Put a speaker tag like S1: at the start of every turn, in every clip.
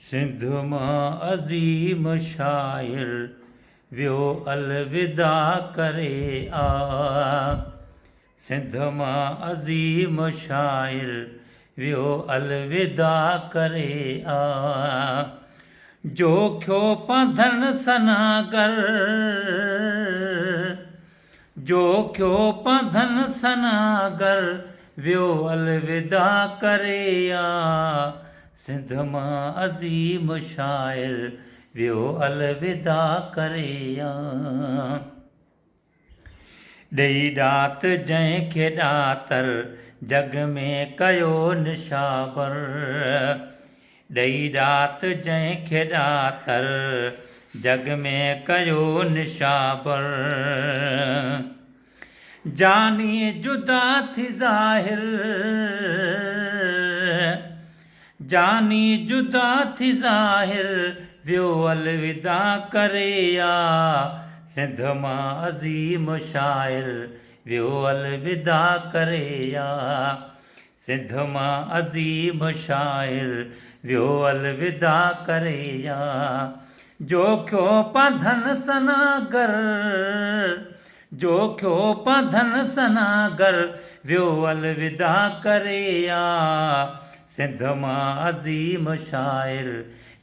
S1: सिंध मां अज़ीम शाइर वियो अलविदा करे आ। सिंध मां अज़ीम शाइर वियो अलविदा करे आ। जोखियो पंधन सनागर, जोखियो पंधन सनागर वियो अलविदा करे आ। सिंध मां अज़ीम शाइर वियो अलविदा करे आ। ॾेई ॾात जंहिंखे ॾातर जग में कयो निशावर। ॾेई ॾात जंहिंखे ॾातर जग में कयो निशावर। जानी जुदा थी ज़ाहिर, जानी जुदा थी ज़ाहिर वियो अलविदा करे आ। सिंध मां अज़ीम शाइर वियो अलविदा करे आ। सिंध मां अज़ीम शाइर वियो अलविदा करे आ। जोखियो पंधन सनागर, जोखियो पंधन सनागर वियो अलविदा करे आ। सिंध मां अज़ीम शाइर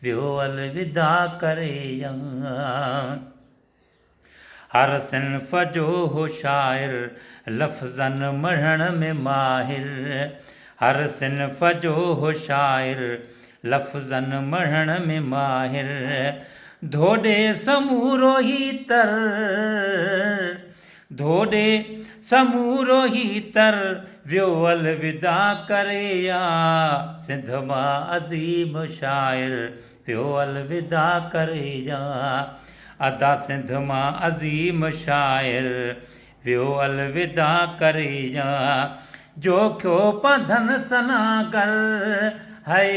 S1: वियो अलविदा करे आ। हर सिन्फ़ जो हो शाइर लफ़्ज़नि मढ़ण में माहिर। हर सिन्फ़ जो हो शाइर लफ़्ज़नि मढ़ण में माहिर। धोॾे समूरो ही तर, धोॾे समूरो ही तर वियो अलविदा करे आ। सिंध मां अज़ीम शाइर वियो अलविदा करे आ। अदा सिंध मां अज़ीम शाइर वियो अलविदा करे आ। जोखियो पंधन सनागर है,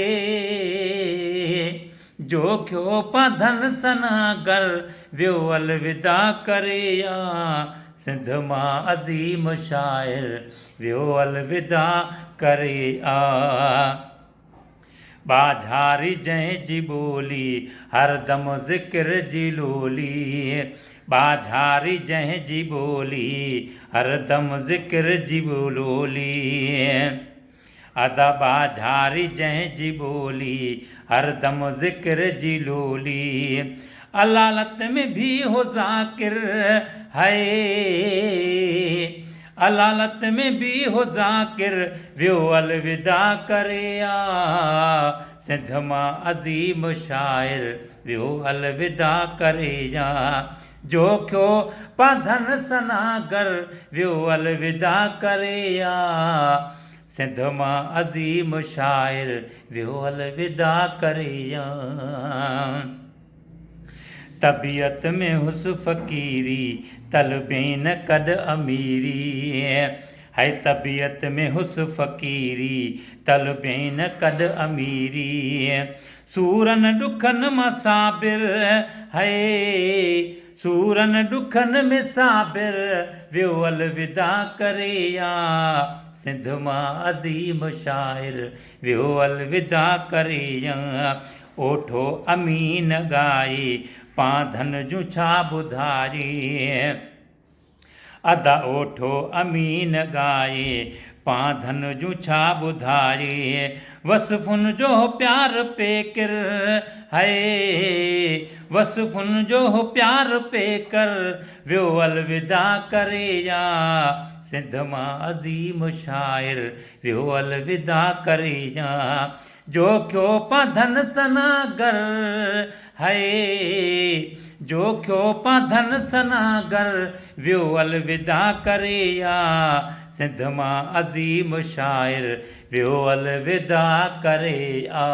S1: जोखियो पंधन सनागर वियो अलविदा करे आ। सिंध मां अज़ीम शाइर वियो अलविदा करे आ। बाझारी जंहिंजी ॿोली हरदम ज़िक्र जी लोली। बाझारी जंहिंजी ॿोली हरदम ज़िक्र जी लोली। अदा बाझारी जंहिंजी ॿोली हरदम ज़िक्र जी लोली। अलालत में भी हो ज़ाकिर है, अलालत में भी हो ज़ाकिर वियो अलविदा करे आ। सिंध मां अज़ीम शाइर वियो अलविदा करे आ। जोखियो पंधन सनागर वियो अलविदा करे आ। सिंध मां अज़ीम शाइर वियो अलविदा करे आ। तबीयत में हुस फ़कीरी तलबे न कद अमीरी। है तबीयत में हुस फ़कीरी तलबे न कद अमीरी। सूरन ॾुखनि मां साबिर है, सूरन ॾुखनि में साबिर वियो अलविदा करे आ। सिंध मां अज़ीम शाइर वियो अलविदा करे आ। ओठो अमीन ॻाए पांधन जूं छा ॿुधाए। अदा ओठो अमीन ॻाए पांधन जूं छा ॿुधाए। वसफ़ुन जो प्यार पे किर है, वसफ़ुन जो प्यार पे कर वियो अलविदा करे आ। सिंध मां अज़ीम शाइर वियो अलविदा करे आ। जोखियो पंधन सनागर है, जोखियो पंधन सनागर वियो अलविदा करे आ। सिंध मां अज़ीम शाइर वियो अलविदा करे आ।